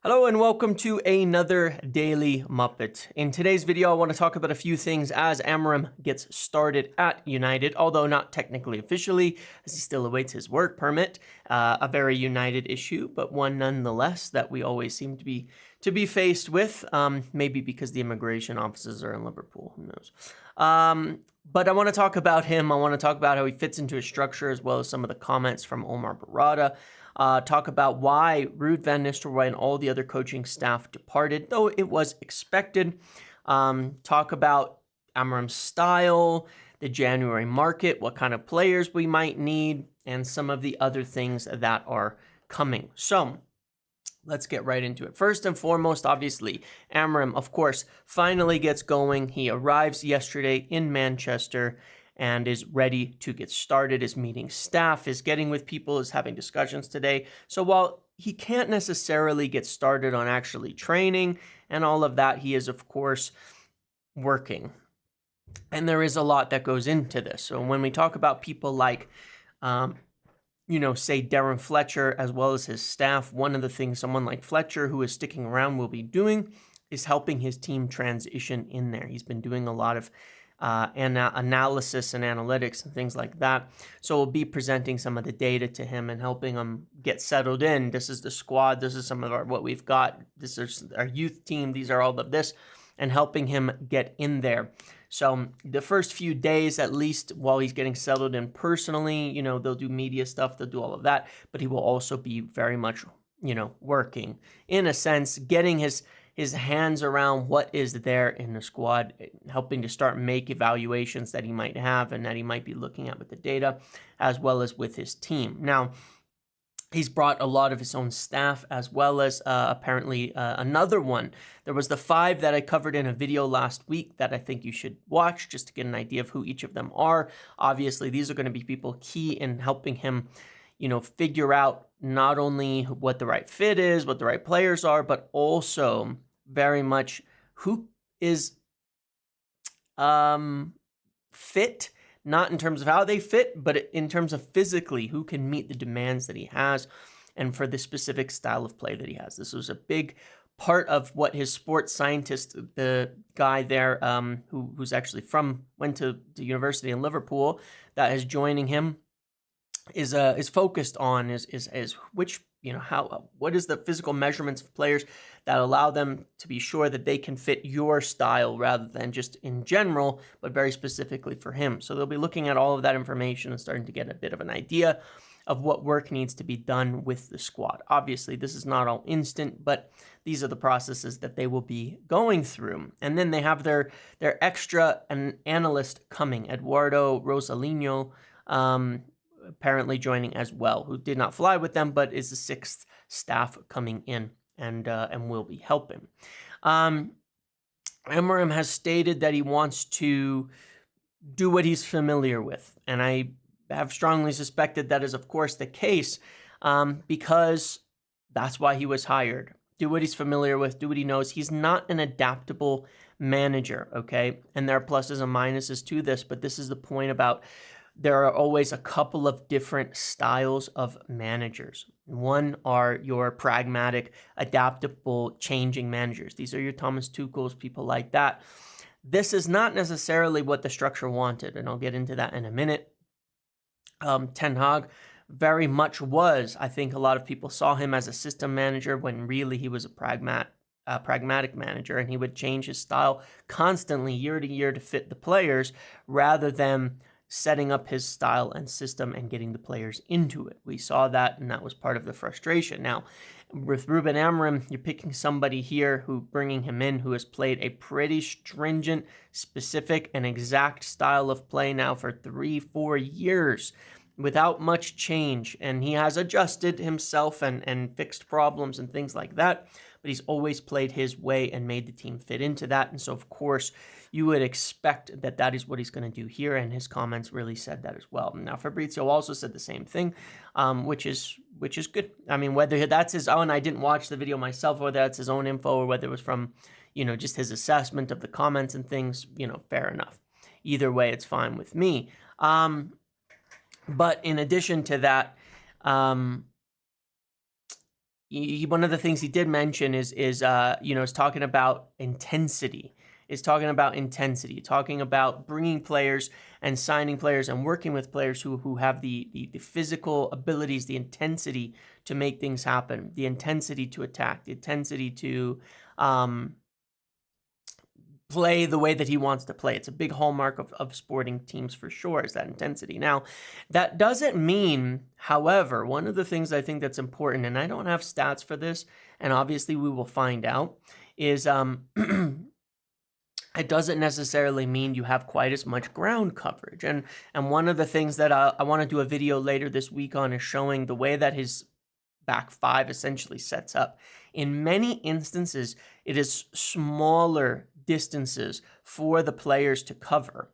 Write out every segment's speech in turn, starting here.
Hello and welcome to another Daily Muppet. In today's video, I want to talk about a few things as Amorim gets started at United, although not technically officially, as he still awaits his work permit. A very United issue, but one nonetheless that we always seem to be faced with, maybe because the immigration offices are in Liverpool, who knows. But I want to talk about him. I want to talk about how he fits into his structure, as well as some of the comments from Omar Berrada. Talk about why Ruud Van Nistelrooy and all the other coaching staff departed, though it was expected. Talk about Amorim's style, the January market, what kind of players we might need, and some of the other things that are coming. So let's get right into it. First and foremost, obviously, Amorim, of course, finally gets going. He arrives yesterday in Manchester and is ready to get started, is meeting staff, is getting with people, is having discussions today. So while he can't necessarily get started on actually training and all of that, he is, of course, working. And there is a lot that goes into this. So when we talk about people like, say Darren Fletcher, as well as his staff, one of the things someone like Fletcher, who is sticking around, will be doing is helping his team transition in there. He's been doing a lot of analysis and analytics and things like that. So we'll be presenting some of the data to him and helping him get settled in. This is the squad. This is some of what we've got. This is our youth team. These are all of this, and helping him get in there. So the first few days, at least while he's getting settled in personally, they'll do media stuff, they'll do all of that, but he will also be very much, working in a sense, getting his hands around what is there in the squad, helping to start make evaluations that he might have and that he might be looking at with the data, as well as with his team. Now, he's brought a lot of his own staff, as well as apparently another one. There was the 5 that I covered in a video last week that I think you should watch just to get an idea of who each of them are. Obviously, these are going to be people key in helping him, figure out not only what the right fit is, what the right players are, but also very much who is fit, not in terms of how they fit, but in terms of physically, who can meet the demands that he has and for the specific style of play that he has. This was a big part of what his sports scientist, the guy there who's actually went to university in Liverpool, that is joining him, is focused on is which, what is the physical measurements of players that allow them to be sure that they can fit your style rather than just in general, but very specifically for him. So they'll be looking at all of that information and starting to get a bit of an idea of what work needs to be done with the squad. Obviously, this is not all instant, but these are the processes that they will be going through. And then they have their extra analyst coming, Eduardo Rosalino, apparently joining as well, who did not fly with them, but is the 6th staff coming in and will be helping. Amorim has stated that he wants to do what he's familiar with, and I have strongly suspected that is, of course, the case, because that's why he was hired. Do what he's familiar with, do what he knows. He's not an adaptable manager, okay? And there are pluses and minuses to this, but this is the point about there are always a couple of different styles of managers. One are your pragmatic, adaptable, changing managers. These are your Thomas Tuchel's, people like that. This is not necessarily what the structure wanted, and I'll get into that in a minute. Ten Hag very much was. I think a lot of people saw him as a system manager when really he was a pragmatic manager, and he would change his style constantly year to year to fit the players rather than setting up his style and system and getting the players into it. We saw that, and that was part of the frustration. Now, with Ruben Amorim, you're picking somebody here bringing him in who has played a pretty stringent, specific, and exact style of play now for 3-4 years without much change, and he has adjusted himself and fixed problems and things like that, but he's always played his way and made the team fit into that. And so, of course, you would expect that that is what he's going to do here, and his comments really said that as well. Now, Fabrizio also said the same thing, which is good. I mean, whether that's his own, I didn't watch the video myself, whether that's his own info or whether it was from, just his assessment of the comments and things, fair enough. Either way, it's fine with me. But in addition to that, one of the things he did mention is talking about intensity. Talking about bringing players and signing players and working with players who have the physical abilities, the intensity to make things happen, the intensity to attack, the intensity to play the way that he wants to play. It's a big hallmark of sporting teams for sure, is that intensity. Now, that doesn't mean, however, one of the things I think that's important, and I don't have stats for this, and obviously we will find out, is it doesn't necessarily mean you have quite as much ground coverage. And one of the things that I want to do a video later this week on is showing the way that his back five essentially sets up. In many instances, it is smaller distances for the players to cover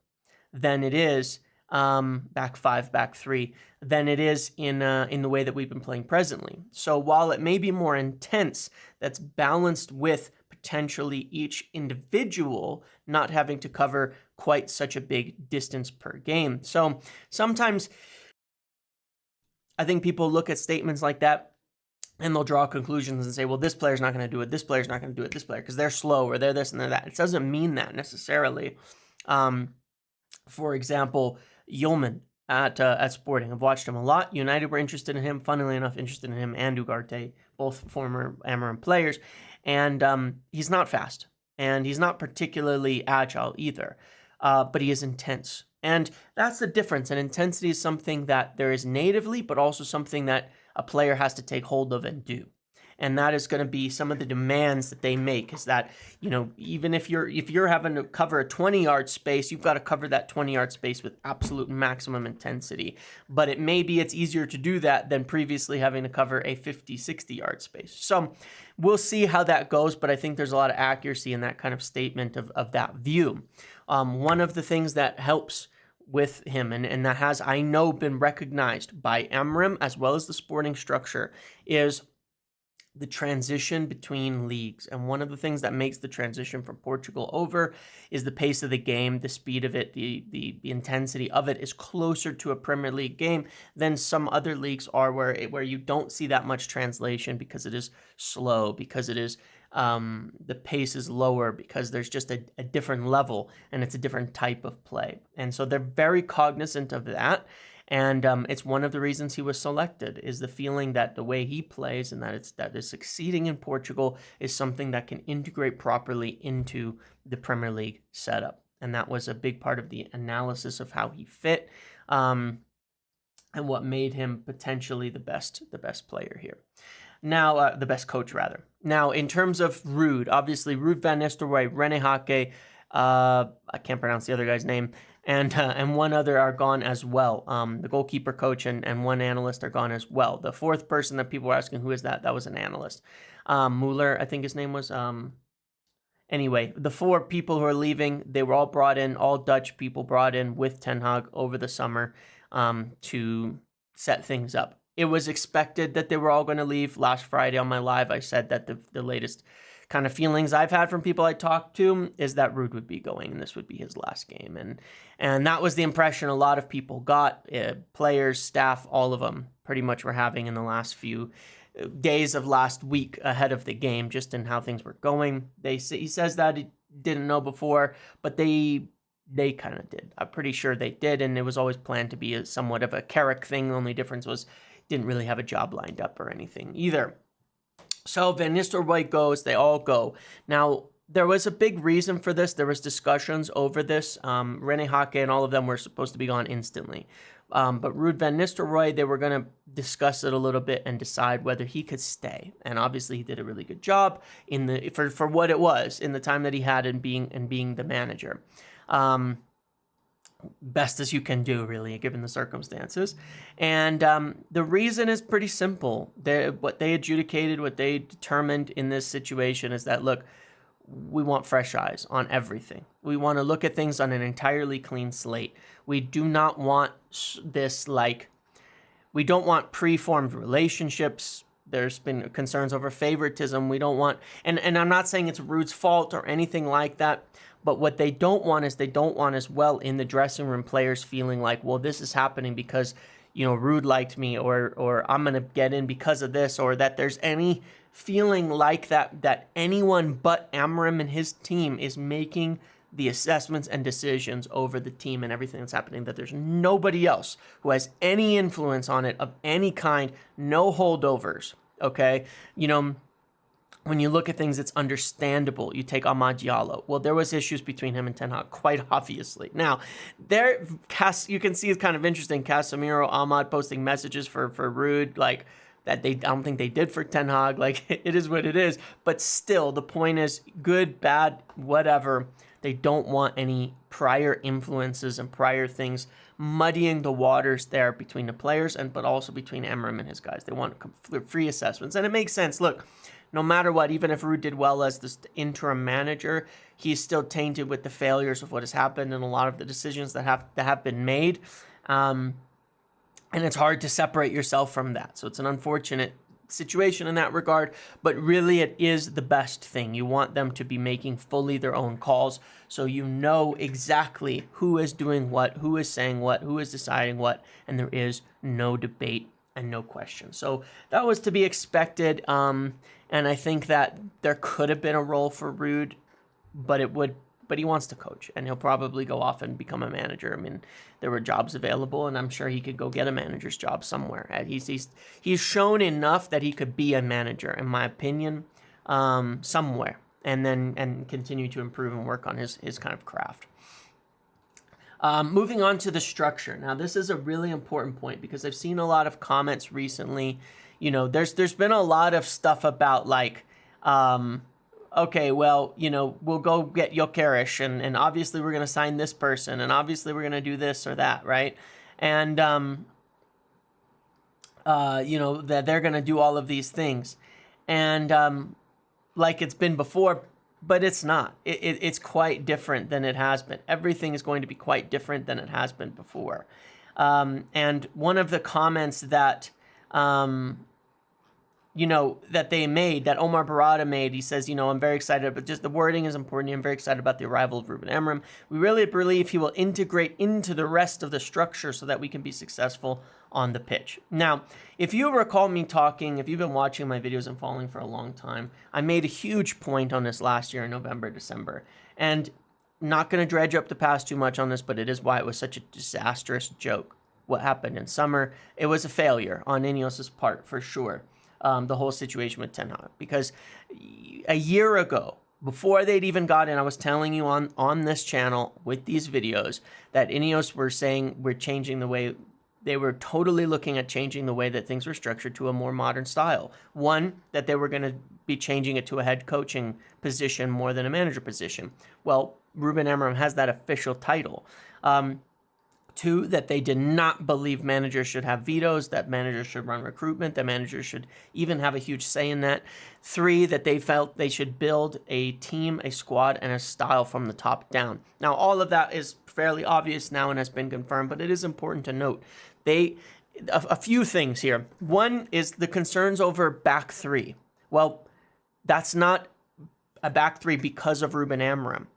than it is back five, back three, than it is in the way that we've been playing presently. So while it may be more intense, that's balanced with potentially each individual not having to cover quite such a big distance per game. So sometimes I think people look at statements like that and they'll draw conclusions and say, well, this player's not going to do it, this player's not going to do it, this player, because they're slow or they're this and they're that. It doesn't mean that necessarily. For example, Yeoman at Sporting. I've watched him a lot. United were interested in him, funnily enough, interested in him and Ugarte, both former Amorim players. And he's not fast, and he's not particularly agile either, but he is intense. And that's the difference. And intensity is something that there is natively, but also something that a player has to take hold of and do. And that is going to be some of the demands that they make, is that, even if you're having to cover a 20-yard space, you've got to cover that 20-yard space with absolute maximum intensity. But it's easier to do that than previously having to cover a 50, 60-yard space. So we'll see how that goes, but I think there's a lot of accuracy in that kind of statement of that view. One of the things that helps with him, and that has, I know, been recognized by Amorim as well as the Sporting structure, is the transition between leagues. And one of the things that makes the transition from Portugal over is the pace of the game, the speed of it, the intensity of it is closer to a Premier League game than some other leagues are, where you don't see that much translation because it is slow, because it is the pace is lower, because there's just a different level and it's a different type of play. And so they're very cognizant of that. And it's one of the reasons he was selected, is the feeling that the way he plays and that is succeeding in Portugal is something that can integrate properly into the Premier League setup. And that was a big part of the analysis of how he fit and what made him potentially the best player here. Now, the best coach, rather. Now, in terms of Ruud, obviously Ruud van Nistelrooy, René Hake, I can't pronounce the other guy's name, and one other are gone as well. The goalkeeper coach and one analyst are gone as well. The fourth person that people were asking, who is that? That was an analyst. Muller, I think his name was. Anyway, the four people who are leaving, they were all brought in, all Dutch people brought in with Ten Hag over the summer to set things up. It was expected that they were all going to leave. Last Friday on my live, I said that the latest kind of feelings I've had from people I talked to is that Ruud would be going and this would be his last game. And that was the impression a lot of people got, players, staff, all of them pretty much were having in the last few days of last week ahead of the game, just in how things were going. He says that he didn't know before, but they kind of did. I'm pretty sure they did, and it was always planned to be somewhat of a Carrick thing. The only difference was didn't really have a job lined up or anything either. So Van Nistelrooy goes, they all go. Now, there was a big reason for this. There was discussions over this. René Hake and all of them were supposed to be gone instantly. But Ruud van Nistelrooy, they were going to discuss it a little bit and decide whether he could stay. And obviously he did a really good job for what it was in the time that he had in being the manager. Best as you can do, really, given the circumstances. And the reason is pretty simple. What they adjudicated, what they determined in this situation is that, look, we want fresh eyes on everything. We want to look at things on an entirely clean slate. We do not want this, we don't want preformed relationships. There's been concerns over favoritism. We don't want, and I'm not saying it's Ruud's fault or anything like that, but what they don't want is as well in the dressing room players feeling like, well, this is happening because Ruud liked me, or I'm going to get in because of this, or that there's any feeling like that anyone but Amorim and his team is making the assessments and decisions over the team and everything that's happening, that there's nobody else who has any influence on it of any kind, no holdovers, okay? When you look at things, it's understandable. You take Amad Diallo. Well, there was issues between him and Ten Hag, quite obviously. Now, you can see it's kind of interesting. Casemiro, Amad posting messages for Ruud, like that I don't think they did for Ten Hag. Like, it is what it is. But still, the point is, good, bad, whatever. They don't want any prior influences and prior things muddying the waters there between the players, but also between Amorim and his guys. They want free assessments. And it makes sense. Look, no matter what, even if Ruud did well as this interim manager, he's still tainted with the failures of what has happened and a lot of the decisions that have been made. And it's hard to separate yourself from that. So it's an unfortunate situation in that regard, but really it is the best thing. You want them to be making fully their own calls, so you know exactly who is doing what, who is saying what, who is deciding what, and there is no debate and no question. So that was to be expected. And I think that there could have been a role for Ruud, but he wants to coach, and he'll probably go off and become a manager. I mean, there were jobs available, and I'm sure he could go get a manager's job somewhere. He's shown enough that he could be a manager, in my opinion, somewhere, and continue to improve and work on his kind of craft. Moving on to the structure. Now, this is a really important point because I've seen a lot of comments recently. There's been a lot of stuff about like, okay, well, we'll go get Gyökeres, and obviously we're going to sign this person, and obviously we're going to do this or that, right? And, that they're going to do all of these things. And like it's been before, but it's not. It's quite different than it has been. Everything is going to be quite different than it has been before. And one of the comments that that they made, that Omar Berrada made, he says, I'm very excited, but just the wording is important. I'm very excited about the arrival of Ruben Amorim. We really believe he will integrate into the rest of the structure so that we can be successful on the pitch. Now, if you recall me talking, if you've been watching my videos and following for a long time, I made a huge point on this last year in November, December, and not going to dredge up the past too much on this, but it is why it was such a disastrous joke. What happened in summer, it was a failure on Ineos's part, for sure. The whole situation with Ten Hag, because a year ago, before they'd even got in, I was telling you on this channel with these videos that Ineos were saying we're changing the way, they were totally looking at changing the way that things were structured to a more modern style. One, that they were going to be changing it to a head coaching position more than a manager position. Well, Ruben Amorim has that official title. Two, that they did not believe managers should have vetoes, that managers should run recruitment, that managers should even have a huge say in that. Three, that they felt they should build a team, a squad, and a style from the top down. Now, all of that is fairly obvious now and has been confirmed, but it is important to note. A few things here. One is the concerns over back three. Well, that's not a back three because of Ruben Amorim.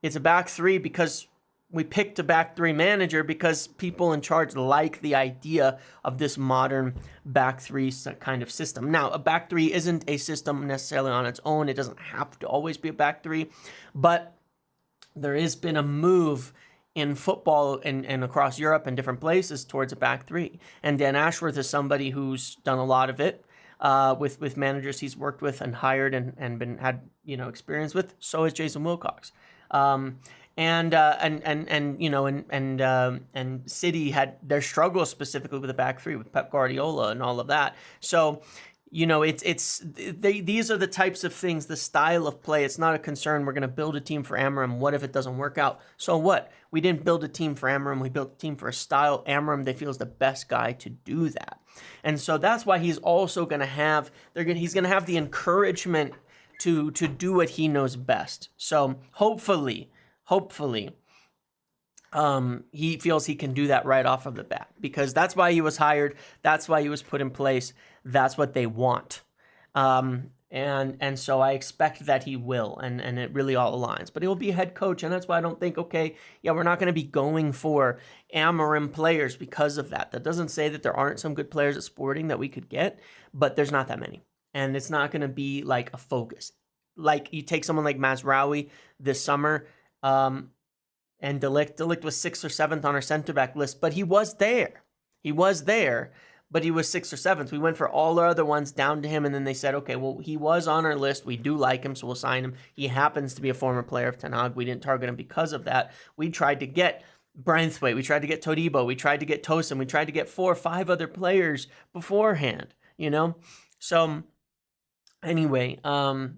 It's a back three because we picked a back three manager because people in charge like the idea of this modern back three kind of system. Now, a back three isn't a system necessarily on its own. It doesn't have to always be a back three, but there has been a move in football and across Europe and different places towards a back three. And Dan Ashworth is somebody who's done a lot of it with managers he's worked with and hired and had experience with. So has Jason Wilcox. And City had their struggles specifically with the back three with Pep Guardiola and all of that. So, these are the types of things, the style of play. It's not a concern. We're going to build a team for Amorim. What if it doesn't work out? So what? We didn't build a team for Amorim. We built a team for a style. Amorim, they feel, is the best guy to do that. And so that's why he's also going to have, he's going to have the encouragement to do what he knows best. So hopefully, he feels he can do that right off of the bat, because that's why he was hired. That's why he was put in place. That's what they want. And so I expect that he will, and it really all aligns. But he'll be a head coach, and that's why I don't think, okay, yeah, we're not going to be going for Amorim players because of that. That doesn't say that there aren't some good players at Sporting that we could get, but there's not that many. And it's not going to be like a focus. Like you take someone like Mazraoui this summer, and De Ligt was 6th or 7th on our center back list, but he was there. He was there, but he was 6th or 7th. We went for all our other ones down to him, and then they said, okay, well, he was on our list. We do like him, so we'll sign him. He happens to be a former player of Ten Hag. We didn't target him because of that. We tried to get Braithwaite. We tried to get Todibo. We tried to get Tosin. We tried to get 4 or 5 other players beforehand, you know? So anyway,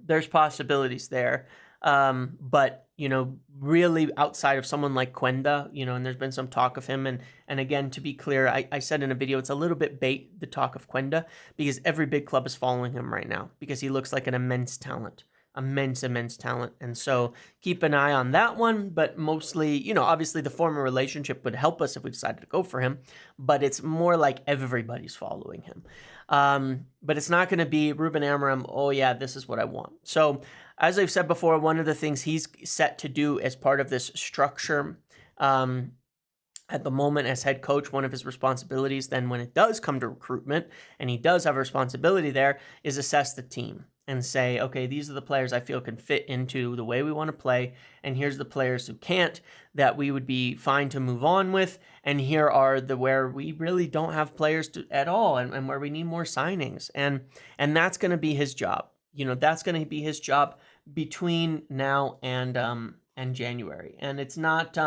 there's possibilities there. But, you know, really outside of someone like Quenda, you know, and there's been some talk of him. And again, to be clear, I said in a video, it's a little bit bait, the talk of Quenda, because every big club is following him right now because he looks like an immense talent. Immense talent. And so keep an eye on that one. But mostly, you know, obviously the former relationship would help us if we decided to go for him. But it's more like everybody's following him. But it's not going to be Ruben Amorim, oh yeah, this is what I want. So as I've said before, one of the things he's set to do as part of this structure at the moment as head coach, one of his responsibilities then when it does come to recruitment, and he does have a responsibility there, is assess the team and say, okay, these are the players I feel can fit into the way we want to play, and here's the players who can't, that we would be fine to move on with, and here are the where we really don't have players at all, and where we need more signings, and that's going to be his job. You know, that's going to be his job between now and January, and it's not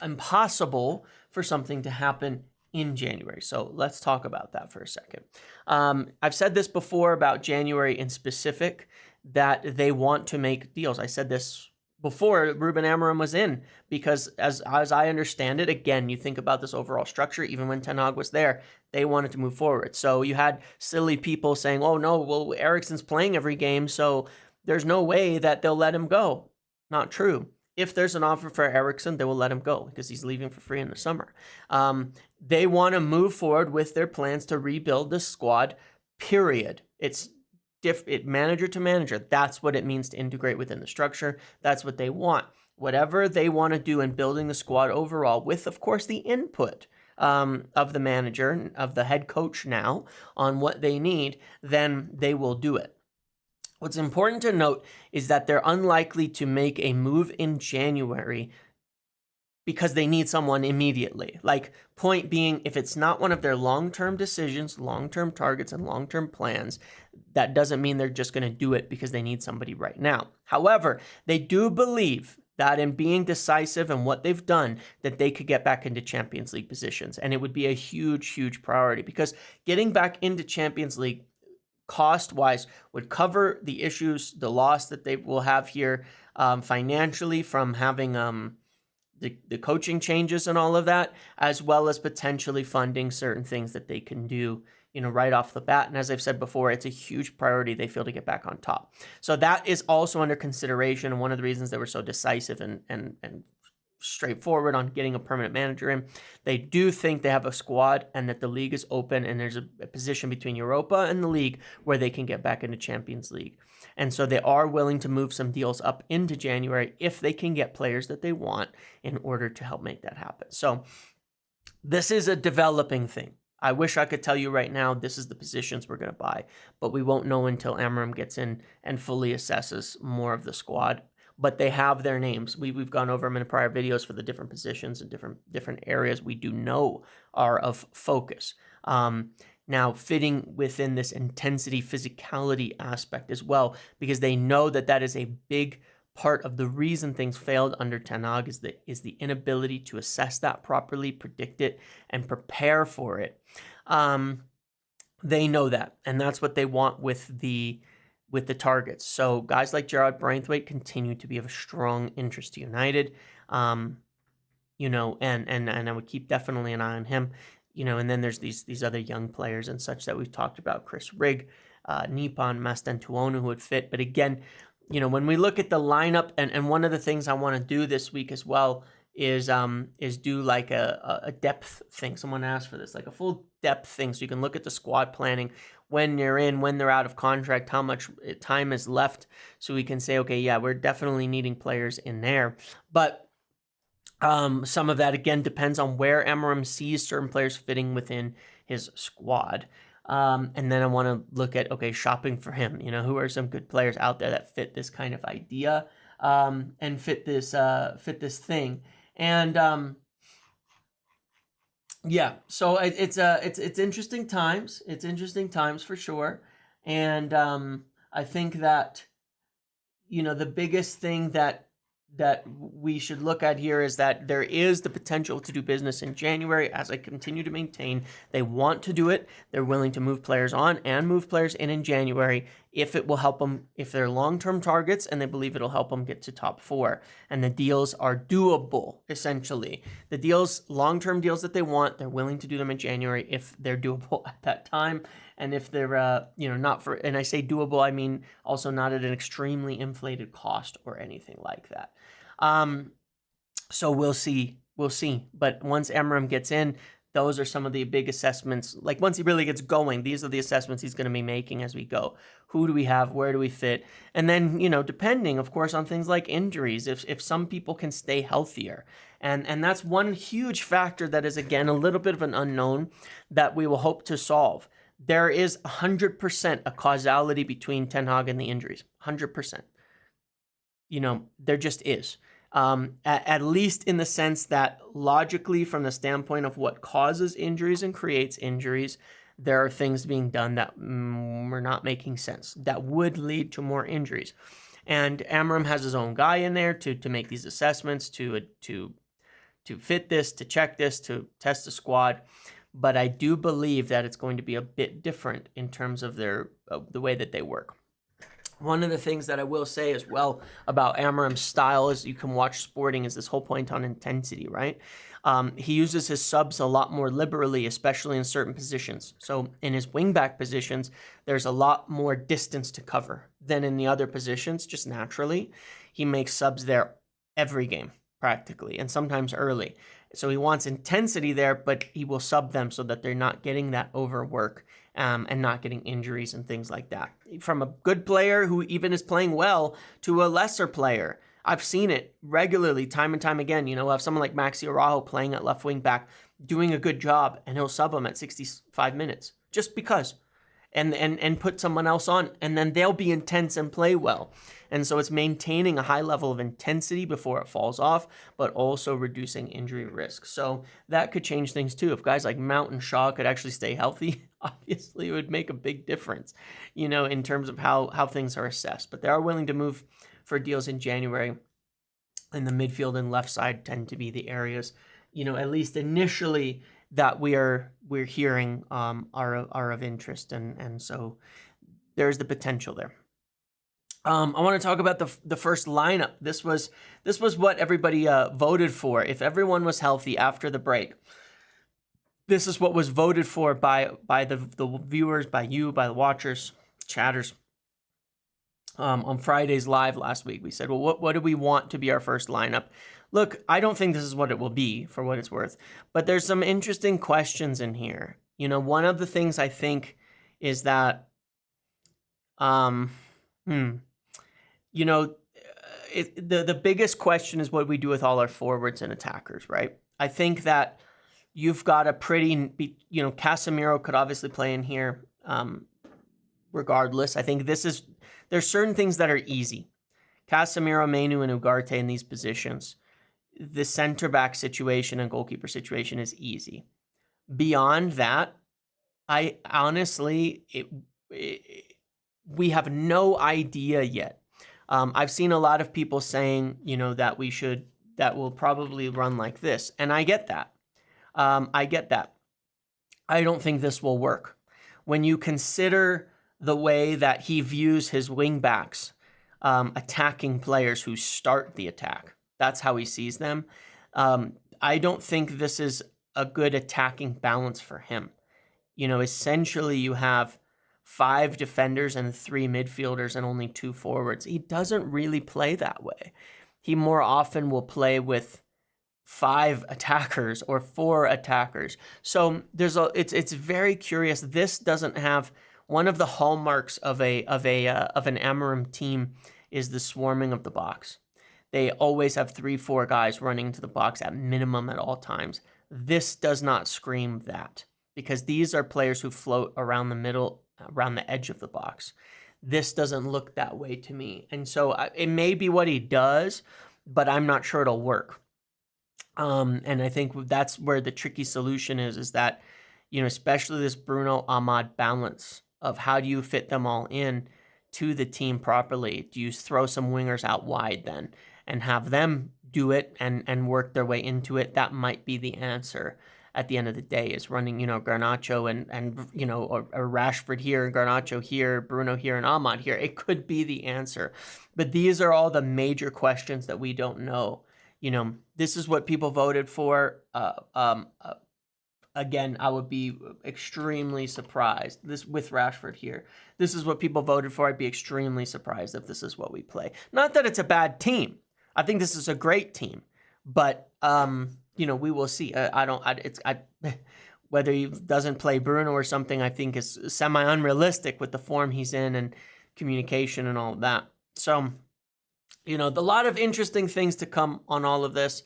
impossible for something to happen in January. So let's talk about that for a second. I've said this before about January in specific, that they want to make deals. I said this before Ruben Amorim was in, because as I understand it, again, you think about this overall structure, even when Ten Hag was there, they wanted to move forward. So you had silly people saying, oh no, well, Eriksen's playing every game, so there's no way that they'll let him go. Not true. If there's an offer for Eriksen, they will let him go because he's leaving for free in the summer. They want to move forward with their plans to rebuild the squad, period. It's manager to manager. That's what it means to integrate within the structure. That's what they want. Whatever they want to do in building the squad overall, with, of course, the input of the manager, of the head coach now, on what they need, then they will do it. What's important to note is that they're unlikely to make a move in January because they need someone immediately. Like, point being, if it's not one of their long-term decisions, long-term targets, and long-term plans, that doesn't mean they're just going to do it because they need somebody right now. However, they do believe that in being decisive in what they've done, that they could get back into Champions League positions. And it would be a huge priority, because getting back into Champions League cost-wise would cover the issues, the loss that they will have here financially from having the coaching changes and all of that, as well as potentially funding certain things that they can do, you know, right off the bat. And as I've said before, it's a huge priority they feel to get back on top. So that is also under consideration, and one of the reasons they were so decisive and straightforward on getting a permanent manager in. They do think they have a squad and that the league is open, and there's a position between Europa and the league where they can get back into Champions League. And so they are willing to move some deals up into January if they can get players that they want in order to help make that happen. So this is a developing thing. I wish I could tell you right now, this is the positions we're going to buy, but we won't know until Amorim gets in and fully assesses more of the squad. But they have their names. We've gone over them in prior videos for the different positions and different areas we do know are of focus. Now, fitting within this intensity, physicality aspect as well, because they know that that is a big part of the reason things failed under Ten Hag is the inability to assess that properly, predict it, and prepare for it. They know that, and that's what they want with the targets. So guys like Gerard Braithwaite continue to be of a strong interest to United. You know, and I would keep definitely an eye on him. You know, and then there's these other young players and such that we've talked about, Chris Rigg, Nippon, Mastantuono, who would fit. But again, you know, when we look at the lineup, and one of the things I want to do this week as well is do like a depth thing. Someone asked for this, like a full depth thing, so you can look at the squad planning when they're in, when they're out of contract, how much time is left, so we can say, okay, yeah, we're definitely needing players in there. But some of that, again, depends on where Amorim sees certain players fitting within his squad. And then I want to look at, okay, shopping for him. Who are some good players out there that fit this kind of idea and fit this thing. And yeah, so it's interesting times. It's interesting times for sure. And I think that the biggest thing that we should look at here is that there is the potential to do business in January, as I continue to maintain. They want to do it. They're willing to move players on and move players in January if it will help them, if they're long-term targets and they believe it'll help them get to top 4. And the deals are doable, essentially. The deals, long-term deals that they want, they're willing to do them in January if they're doable at that time. And if they're, not for, and I say doable, I mean also not at an extremely inflated cost or anything like that. So we'll see. But once Amorim gets in, those are some of the big assessments. Like once he really gets going, these are the assessments he's going to be making as we go. Who do we have? Where do we fit? And then, depending, of course, on things like injuries, if some people can stay healthier. And that's one huge factor that is, again, a little bit of an unknown that we will hope to solve. There is 100% a causality between Ten Hag and the injuries. 100%. There just is. At least in the sense that logically, from the standpoint of what causes injuries and creates injuries, there are things being done that are not making sense, that would lead to more injuries. And Amorim has his own guy in there to make these assessments, to fit this, to check this, to test the squad. But I do believe that it's going to be a bit different in terms of the way that they work. One of the things that I will say as well about Amorim's style, as you can watch Sporting, is this whole point on intensity, right? He uses his subs a lot more liberally, especially in certain positions. So in his wingback positions, there's a lot more distance to cover than in the other positions, just naturally. He makes subs there every game, practically, and sometimes early. So he wants intensity there, but he will sub them so that they're not getting that overwork and not getting injuries and things like that. From a good player who even is playing well to a lesser player. I've seen it regularly, time and time again. We'll have someone like Maxi Araujo playing at left wing back, doing a good job, and he'll sub him at 65 minutes just because. And put someone else on, and then they'll be intense and play well. And so it's maintaining a high level of intensity before it falls off, but also reducing injury risk. So that could change things too. If guys like Mount and Shaw could actually stay healthy, obviously it would make a big difference, in terms of how things are assessed. But they are willing to move for deals in January. And the midfield and left side tend to be the areas, at least initially, that we're hearing are of interest, and so there's the potential there. I want to talk about the first lineup. This was what everybody voted for. If everyone was healthy after the break, this is what was voted for by the viewers, by you, by the watchers, chatters. On Friday's live last week, we said, well, what do we want to be our first lineup? Look, I don't think this is what it will be, for what it's worth, but there's some interesting questions in here. One of the things I think is that, the biggest question is what we do with all our forwards and attackers, right? I think that you've got a pretty, Casemiro could obviously play in here, regardless. I think there's certain things that are easy. Casemiro, Mainu, and Ugarte in these positions. The center back situation and goalkeeper situation is easy. Beyond that, I honestly, we have no idea yet. I've seen a lot of people saying, that we'll probably run like this. And I get that. I don't think this will work. When you consider the way that he views his wingbacks, attacking players who start the attack. That's how he sees them. I don't think this is a good attacking balance for him. Essentially you have 5 defenders and 3 midfielders and only 2 forwards. He doesn't really play that way. He more often will play with 5 attackers or 4 attackers. So it's very curious. This doesn't have one of the hallmarks of an Amorim team is the swarming of the box. They always have 3-4 guys running to the box at minimum at all times. This does not scream that, because these are players who float around the middle, around the edge of the box. This doesn't look that way to me. And so it may be what he does, but I'm not sure it'll work. And I think that's where the tricky solution is that, especially this Bruno Ahmad balance of how do you fit them all in to the team properly? Do you throw some wingers out wide then and have them do it and work their way into it? That might be the answer at the end of the day, is running, Garnacho and or Rashford here, Garnacho here, Bruno here, and Ahmad here. It could be the answer. But these are all the major questions that we don't know. This is what people voted for. Again, I would be extremely surprised. This with Rashford here. This is what people voted for. I'd be extremely surprised if this is what we play. Not that it's a bad team. I think this is a great team. But we will see. Whether he doesn't play Bruno or something, I think is semi-unrealistic with the form he's in and communication and all of that. So, a lot of interesting things to come on all of this.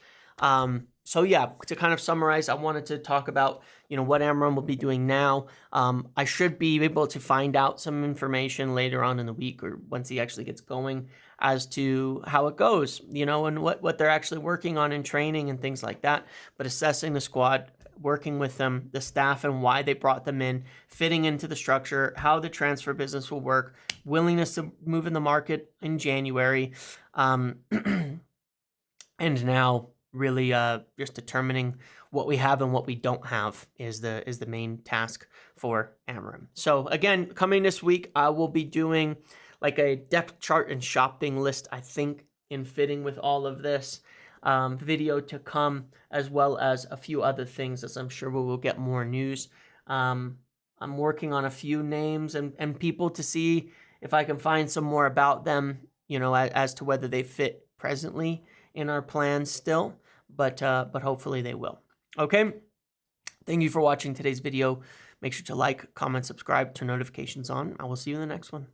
So yeah, to kind of summarize, I wanted to talk about, what Amorim will be doing now. I should be able to find out some information later on in the week, or once he actually gets going, as to how it goes, and what they're actually working on in training and things like that. But assessing the squad, working with them, the staff, and why they brought them in, fitting into the structure, how the transfer business will work, willingness to move in the market in January, and now really just determining what we have and what we don't have is the main task for Amorim. So again, coming this week, I will be doing like a depth chart and shopping list, I think, in fitting with all of this video to come, as well as a few other things, as I'm sure we will get more news. I'm working on a few names and people to see if I can find some more about them, as to whether they fit presently in our plans still, but hopefully they will. Okay, thank you for watching today's video. Make sure to like, comment, subscribe, turn notifications on. I will see you in the next one.